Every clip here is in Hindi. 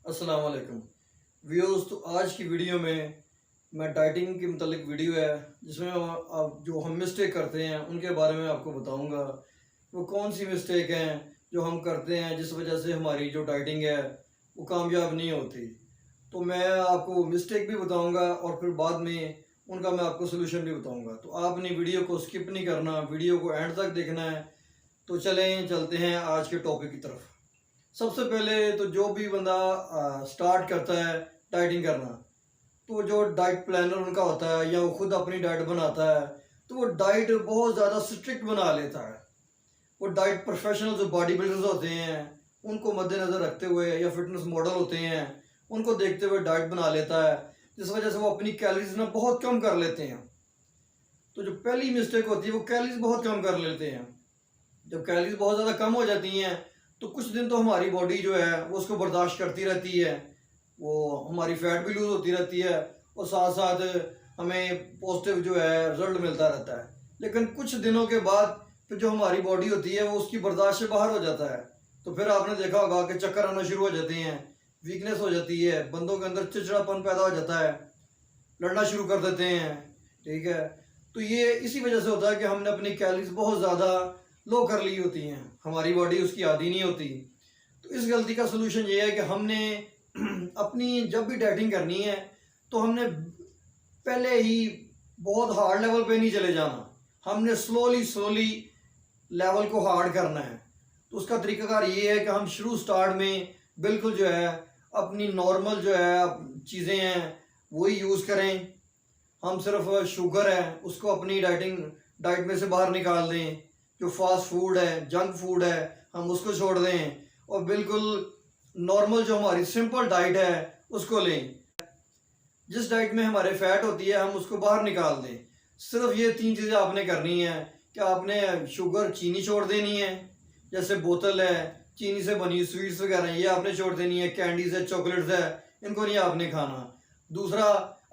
अस्सलाम वालेकुम व्यूअर्स। तो आज की वीडियो में मैं डाइटिंग के मतलब वीडियो है जिसमें आप जो हम मिस्टेक करते हैं उनके बारे में आपको बताऊंगा। वो कौन सी मिस्टेक हैं जो हम करते हैं जिस वजह से हमारी जो डाइटिंग है वो कामयाब नहीं होती। तो मैं आपको मिस्टेक भी बताऊंगा और फिर बाद में उनका मैं आपको सोल्यूशन भी बताऊंगा। तो आपने वीडियो को स्किप नहीं करना, वीडियो को एंड तक देखना है। तो चलते हैं आज के टॉपिक की तरफ। सबसे पहले तो जो भी बंदा स्टार्ट करता है डाइटिंग करना, तो जो डाइट प्लानर उनका होता है या वो खुद अपनी डाइट बनाता है तो वो डाइट बहुत ज़्यादा स्ट्रिक्ट बना लेता है। वो डाइट प्रोफेशनल जो बॉडी बिल्डर्स होते हैं उनको मद्देनज़र रखते हुए या फिटनेस मॉडल होते हैं उनको देखते हुए डाइट बना लेता है, जिस वजह से वो अपनी कैलोरीज ना बहुत कम कर लेते हैं। तो जो पहली मिस्टेक होती है वो कैलोरीज बहुत कम कर लेते हैं। जब कैलोरीज बहुत ज़्यादा कम हो जाती हैं तो कुछ दिन तो हमारी बॉडी जो है वो उसको बर्दाश्त करती रहती है, वो हमारी फैट भी लूज़ होती रहती है और साथ साथ हमें पॉजिटिव जो है रिजल्ट मिलता रहता है। लेकिन कुछ दिनों के बाद फिर जो हमारी बॉडी होती है वो उसकी बर्दाश्त से बाहर हो जाता है। तो फिर आपने देखा होगा कि चक्कर आना शुरू हो जाते हैं, वीकनेस हो जाती है, बंदों के अंदर चिड़चिड़ापन पैदा हो जाता है, लड़ना शुरू कर देते हैं। ठीक है, तो ये इसी वजह से होता है कि हमने अपनी कैलोरीज बहुत ज़्यादा लो कर ली होती हैं, हमारी बॉडी उसकी आदी नहीं होती। तो इस गलती का सलूशन ये है कि हमने अपनी जब भी डाइटिंग करनी है तो हमने पहले ही बहुत हार्ड लेवल पे नहीं चले जाना, हमने स्लोली लेवल को हार्ड करना है। तो उसका तरीकाकार ये है कि हम स्टार्ट में बिल्कुल जो है अपनी नॉर्मल जो है चीज़ें हैं वही यूज़ करें। हम सिर्फ शुगर है उसको अपनी डाइट में से बाहर निकाल दें, जो फास्ट फूड है, जंक फूड है, हम उसको छोड़ दें और बिल्कुल नॉर्मल जो हमारी सिंपल डाइट है उसको लें। जिस डाइट में हमारे फैट होती है हम उसको बाहर निकाल दें। सिर्फ ये 3 चीज़ें आपने करनी है कि आपने शुगर, चीनी छोड़ देनी है, जैसे बोतल है चीनी से बनी स्वीट्स वगैरह ये आपने छोड़ देनी है, कैंडीज है, चॉकलेट्स है, इनको नहीं आपने खाना। दूसरा,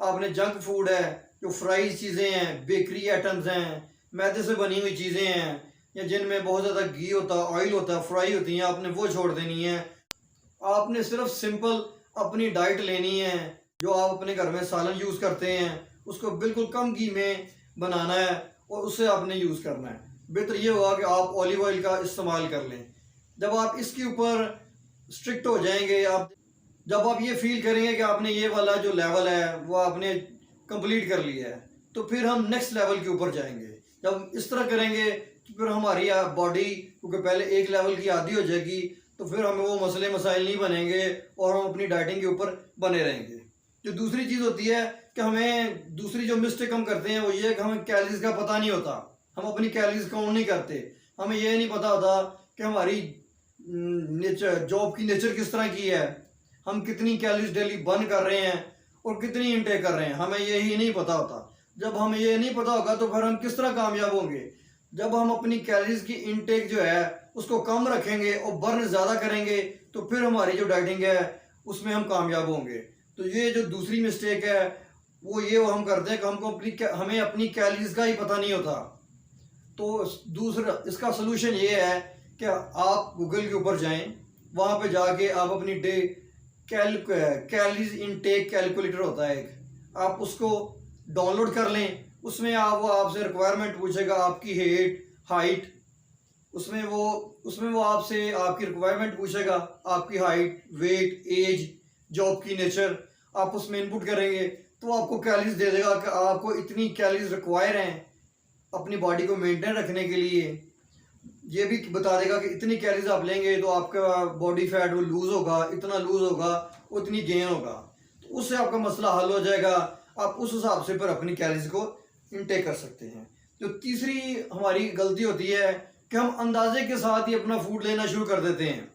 आपने जंक फूड है, जो फ्राइज चीज़ें हैं, बेकरी आइटम्स हैं, मैदे से बनी हुई चीज़ें हैं या जिनमें बहुत ज़्यादा घी होता है, ऑयल होता है, फ्राई होती हैं, आपने वो छोड़ देनी है। आपने सिर्फ सिंपल अपनी डाइट लेनी है। जो आप अपने घर में सालन यूज़ करते हैं उसको बिल्कुल कम घी में बनाना है और उससे आपने यूज़ करना है। बेहतर ये होगा कि आप ऑलिव ऑयल का इस्तेमाल कर लें। जब आप इसके ऊपर स्ट्रिक्ट हो जाएंगे, जब आप ये फील करेंगे कि आपने ये वाला जो लेवल है वो आपने कंप्लीट कर लिया है, तो फिर हम नेक्स्ट लेवल के ऊपर जाएंगे। जब इस तरह करेंगे तो फिर हमारी बॉडी, क्योंकि पहले एक लेवल की आदी हो जाएगी, तो फिर हमें वो मसले मसाइल नहीं बनेंगे और हम अपनी डाइटिंग के ऊपर बने रहेंगे। जो दूसरी चीज़ होती है कि हमें दूसरी जो मिस्टेक हम करते हैं वो ये है कि हमें कैलोरीज का पता नहीं होता, हम अपनी कैलोरीज काउंट नहीं करते। हमें ये नहीं पता होता कि हमारी जॉब की नेचर किस तरह की है, हम कितनी कैलोरीज डेली बर्न कर रहे हैं और कितनी इनटेक कर रहे हैं, हमें यही नहीं पता होता। जब हमें ये नहीं पता होगा तो फिर हम किस तरह कामयाब होंगे। जब हम अपनी कैलोरीज की इनटेक जो है उसको कम रखेंगे और बर्न ज़्यादा करेंगे तो फिर हमारी जो डाइटिंग है उसमें हम कामयाब होंगे। तो ये जो दूसरी मिस्टेक है वो ये हम करते हैं कि हमें अपनी कैलोरीज का ही पता नहीं होता। तो दूसरा इसका सलूशन ये है कि आप गूगल के ऊपर जाएं, वहाँ पे जाके आप अपनी कैलोरीज इनटेक कैलकुलेटर होता है एक, आप उसको डाउनलोड कर लें। उसमें वो आपसे रिक्वायरमेंट पूछेगा, आपकी हाइट, उसमें वो आपसे आपकी रिक्वायरमेंट पूछेगा, आपकी हाइट, वेट, एज, जॉब की नेचर, आप उसमें इनपुट करेंगे तो आपको कैलोरीज दे देगा कि आपको इतनी कैलोरीज रिक्वायर हैं अपनी बॉडी को मेंटेन रखने के लिए। ये भी बता देगा कि इतनी कैलोरीज आप लेंगे तो आपका बॉडी फैट वो लूज़ होगा, इतना लूज़ होगा, उतनी गेन होगा। तो उससे आपका मसला हल हो जाएगा, आप उस हिसाब से फिर अपनी कैलोरीज को इनटेक कर सकते हैं। जो तीसरी हमारी गलती होती है कि हम अंदाजे के साथ ही अपना फूड लेना शुरू कर देते हैं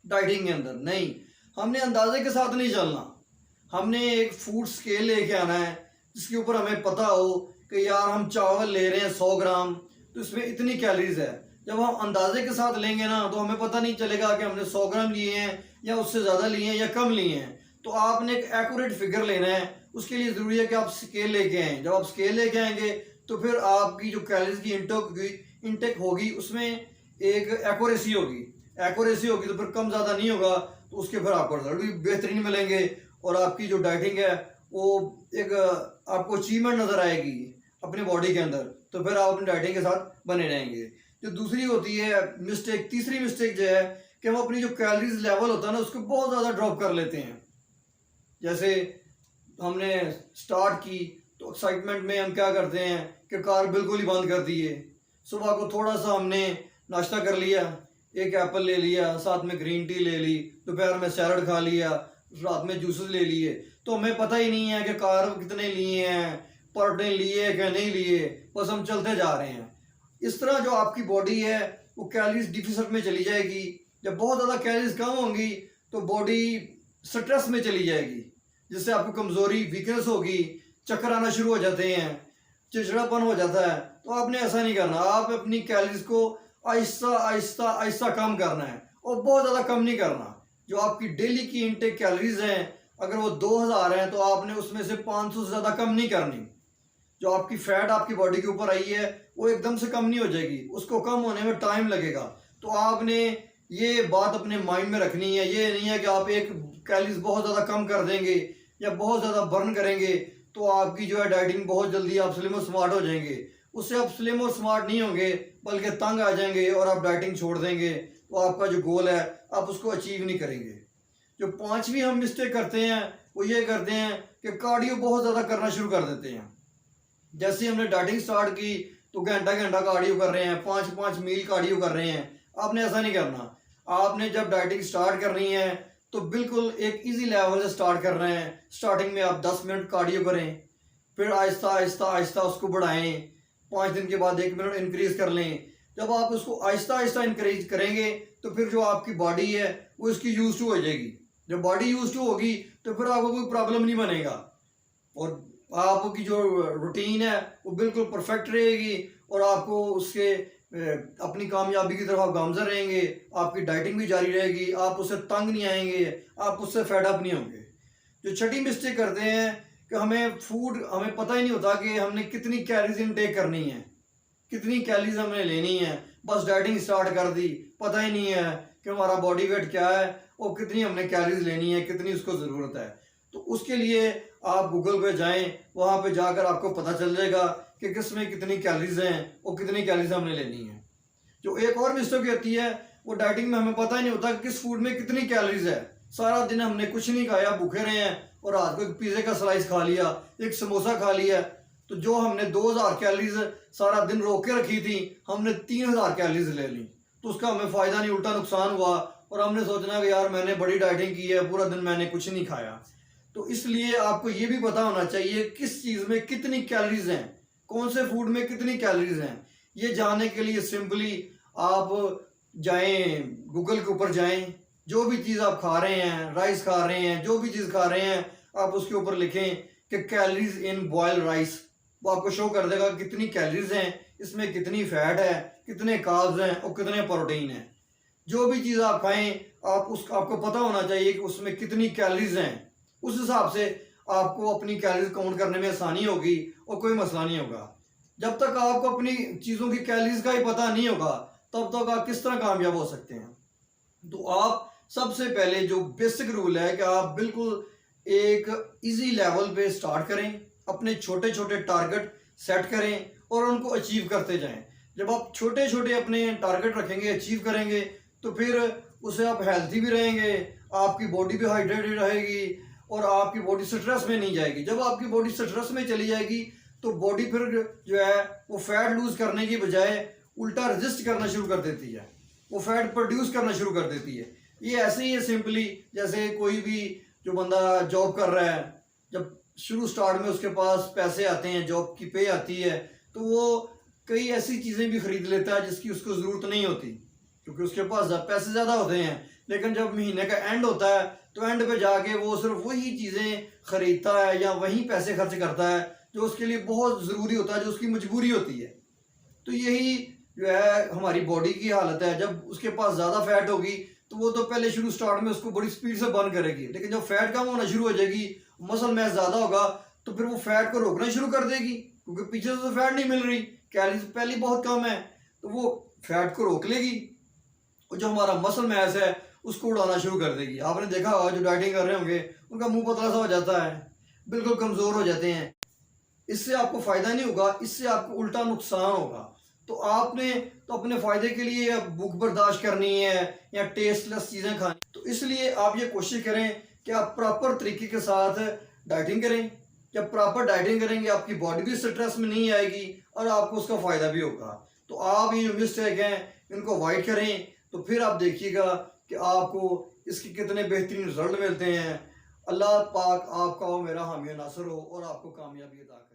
डाइटिंग के अंदर। नहीं, हमने अंदाजे के साथ नहीं चलना, हमने एक फूड स्केल लेके आना है जिसके ऊपर हमें पता हो कि यार हम चावल ले रहे हैं 100 ग्राम तो इसमें इतनी कैलोरीज है। जब हम अंदाजे के साथ लेंगे ना तो हमें पता नहीं चलेगा कि हमने 100 ग्राम लिए हैं या उससे ज़्यादा लिए हैं या कम लिए हैं। तो आपने एक एक्यूरेट फिगर लेना है, उसके लिए ज़रूरी है कि आप स्केल लेके आएँ। जब आप स्केल लेके आएंगे तो फिर आपकी जो कैलोरीज की इनटेक होगी उसमें एक एक्यूरेसी होगी। एक्यूरेसी होगी तो फिर कम ज़्यादा नहीं होगा, तो उसके फिर आपको रिजल्ट भी बेहतरीन मिलेंगे और आपकी जो डाइटिंग है वो एक आपको अचीवमेंट नज़र आएगी अपनी बॉडी के अंदर, तो फिर आप अपनी डाइटिंग के साथ बने रहेंगे। जो दूसरी होती है मिस्टेक, तीसरी मिस्टेक जो है कि हम अपनी जो कैलोरीज लेवल होता है ना उसको बहुत ज़्यादा ड्रॉप कर लेते हैं। जैसे हमने स्टार्ट की तो एक्साइटमेंट में हम क्या करते हैं कि कार बिल्कुल ही बंद कर दिए। सुबह को थोड़ा सा हमने नाश्ता कर लिया, एक एप्पल ले लिया, साथ में ग्रीन टी ले ली, दोपहर में सैलड खा लिया, रात में जूसेस ले लिए, तो हमें पता ही नहीं है कि कार्ब कितने लिए हैं, प्रोटीन लिए कि नहीं लिए, बस हम चलते जा रहे हैं। इस तरह जो आपकी बॉडी है वो कैलोरीज डिफिसिट में चली जाएगी। जब बहुत ज़्यादा कैलोरीज कम होंगी तो बॉडी स्ट्रेस में चली जाएगी, जिससे आपको कमज़ोरी, वीकनेस होगी, चक्कर आना शुरू हो जाते हैं, चिड़चिड़ापन हो जाता है। तो आपने ऐसा नहीं करना, आप अपनी कैलोरीज को आहिस्ता आहिस्ता आहिस्ता कम करना है और बहुत ज़्यादा कम नहीं करना। जो आपकी डेली की इनटेक कैलोरीज हैं अगर वो 2000 हैं तो आपने उसमें से 500 से ज़्यादा कम नहीं करनी। जो आपकी फैट आपकी बॉडी के ऊपर आई है वो एकदम से कम नहीं हो जाएगी, उसको कम होने में टाइम लगेगा। तो आपने ये बात अपने माइंड में रखनी है। ये नहीं है कि आप एक कैलोरीज बहुत ज़्यादा कम कर देंगे या बहुत ज़्यादा बर्न करेंगे तो आपकी जो है डाइटिंग बहुत जल्दी आप स्लिम और स्मार्ट हो जाएंगे। उससे आप स्लिम और स्मार्ट नहीं होंगे बल्कि तंग आ जाएंगे और आप डाइटिंग छोड़ देंगे, तो आपका जो गोल है आप उसको अचीव नहीं करेंगे। जो पांचवी हम मिस्टेक करते हैं वो ये करते हैं कि कार्डियो बहुत ज़्यादा करना शुरू कर देते हैं। जैसे हमने डाइटिंग स्टार्ट की तो घंटा घंटा कार्डियो कर रहे हैं, 5-5 मील कार्डियो कर रहे हैं। आपने ऐसा नहीं करना। आपने जब डाइटिंग स्टार्ट करनी है तो बिल्कुल एक इजी लेवल से स्टार्ट कर रहे हैं। स्टार्टिंग में आप 10 मिनट कार्डियो करें, फिर आहिस्ता आहिस्ता आहिस्ता उसको बढ़ाएं, 5 दिन के बाद 1 मिनट इंक्रीज कर लें। जब आप उसको आहिस्ता आहिस्ता इंक्रीज करेंगे तो फिर जो आपकी बॉडी है वो इसकी यूज टू हो जाएगी। जब बॉडी यूज टू होगी तो फिर आपको कोई प्रॉब्लम नहीं बनेगा और आपकी जो रूटीन है वो बिल्कुल परफेक्ट रहेगी और आपको उसके अपनी कामयाबी की तरफ आप गामजन रहेंगे। आपकी डाइटिंग भी जारी रहेगी, आप उससे तंग नहीं आएंगे, आप उससे फेड अप नहीं होंगे। जो छठी मिस्टेक करते हैं कि हमें पता ही नहीं होता कि हमने कितनी कैलोरीज इनटेक करनी है, कितनी कैलोरीज हमने लेनी है। बस डाइटिंग स्टार्ट कर दी, पता ही नहीं है कि हमारा बॉडी वेट क्या है और कितनी हमने कैलोरीज लेनी है, कितनी उसको ज़रूरत है। तो उसके लिए आप गूगल पे जाएं, वहाँ पे जाकर आपको पता चल जाएगा कि किस में कितनी कैलोरीज हैं और कितनी कैलोरीज हमने लेनी है। जो एक और मिस्टेक होती है वो डाइटिंग में हमें पता ही नहीं होता कि किस फूड में कितनी कैलोरीज है। सारा दिन हमने कुछ नहीं खाया, भूखे रहे हैं और रात को एक पिज़्ज़े का स्लाइस खा लिया, एक समोसा खा लिया, तो जो हमने 2000 कैलोरीज सारा दिन रोक के रखी थी हमने 3000 कैलोरीज ले ली। तो उसका हमें फ़ायदा नहीं, उल्टा नुकसान हुआ और हमने सोचना कि यार मैंने बड़ी डाइटिंग की है, पूरा दिन मैंने कुछ नहीं खाया। तो इसलिए आपको ये भी पता होना चाहिए किस चीज़ में कितनी कैलोरीज हैं, कौन से फूड में कितनी कैलोरीज हैं। ये जानने के लिए सिंपली आप जाएं, गूगल के ऊपर जाएं, जो भी चीज़ आप खा रहे हैं, राइस खा रहे हैं, जो भी चीज़ खा रहे हैं, आप उसके ऊपर लिखें कि कैलोरीज इन बॉयल राइस। वो आपको शो कर देगा कितनी कैलोरीज हैं, इसमें कितनी फैट है, कितने कार्ब्स हैं और कितने प्रोटीन हैं। जो भी चीज़ आप खाएं आपको पता होना चाहिए कि उसमें कितनी कैलोरीज हैं। उस हिसाब से आपको अपनी कैलोरीज काउंट करने में आसानी होगी और कोई मसला नहीं होगा। जब तक आपको अपनी चीज़ों की कैलोरीज का ही पता नहीं होगा तब तक आप किस तरह कामयाब हो सकते हैं। तो आप सबसे पहले जो बेसिक रूल है कि आप बिल्कुल एक इजी लेवल पे स्टार्ट करें, अपने छोटे छोटे टारगेट सेट करें और उनको अचीव करते जाएं। जब आप छोटे छोटे अपने टारगेट रखेंगे, अचीव करेंगे, तो फिर उससे आप हेल्थी भी रहेंगे, आपकी बॉडी भी हाइड्रेटेड रहेगी और आपकी बॉडी स्ट्रेस में नहीं जाएगी। जब आपकी बॉडी स्ट्रेस में चली जाएगी तो बॉडी फिर जो है वो फैट लूज करने की बजाय उल्टा रजिस्ट करना शुरू कर देती है, वो फैट प्रोड्यूस करना शुरू कर देती है। ये ऐसे ही है सिंपली, जैसे कोई भी जो बंदा जॉब कर रहा है, जब शुरू स्टार्ट में उसके पास पैसे आते हैं, जॉब की पे आती है, तो वो कई ऐसी चीज़ें भी खरीद लेता है जिसकी उसको ज़रूरत नहीं होती क्योंकि उसके पास पैसे ज़्यादा होते हैं। लेकिन जब महीने का एंड होता है तो एंड पे जाके वो सिर्फ वही चीज़ें खरीदता है या वही पैसे खर्च करता है जो उसके लिए बहुत ज़रूरी होता है, जो उसकी मजबूरी होती है। तो यही जो है हमारी बॉडी की हालत है। जब उसके पास ज़्यादा फैट होगी तो वो तो पहले शुरू स्टार्ट में उसको बड़ी स्पीड से बर्न करेगी, लेकिन जब फैट कम होना शुरू हो जाएगी, मसल मैस ज़्यादा होगा, तो फिर वो फैट को रोकना शुरू कर देगी क्योंकि पीछे से तो फैट नहीं मिल रही, कैलोरीज पहले बहुत कम है, तो वो फैट को रोक लेगी और जो हमारा मसल मैस है उसको उड़ाना शुरू कर देगी। आपने देखा होगा जो डाइटिंग कर रहे होंगे उनका मुंह पतला सा हो जाता है, बिल्कुल कमज़ोर हो जाते हैं। इससे आपको फ़ायदा नहीं होगा, इससे आपको उल्टा नुकसान होगा। तो आपने तो अपने फ़ायदे के लिए भूख बर्दाश्त करनी है या टेस्टलेस चीज़ें खानी, तो इसलिए आप ये कोशिश करें कि आप प्रॉपर तरीके के साथ डाइटिंग करें। जब प्रॉपर डाइटिंग करेंगे आपकी बॉडी भी स्ट्रेस में नहीं आएगी और आपको उसका फ़ायदा भी होगा। तो आप ये जो मिस्टेक हैं इनको अवॉइड करें, तो फिर आप देखिएगा कि आपको इसके कितने बेहतरीन रिजल्ट मिलते हैं। अल्लाह पाक आपका और मेरा हामी नासर हो और आपको कामयाबी अता करे।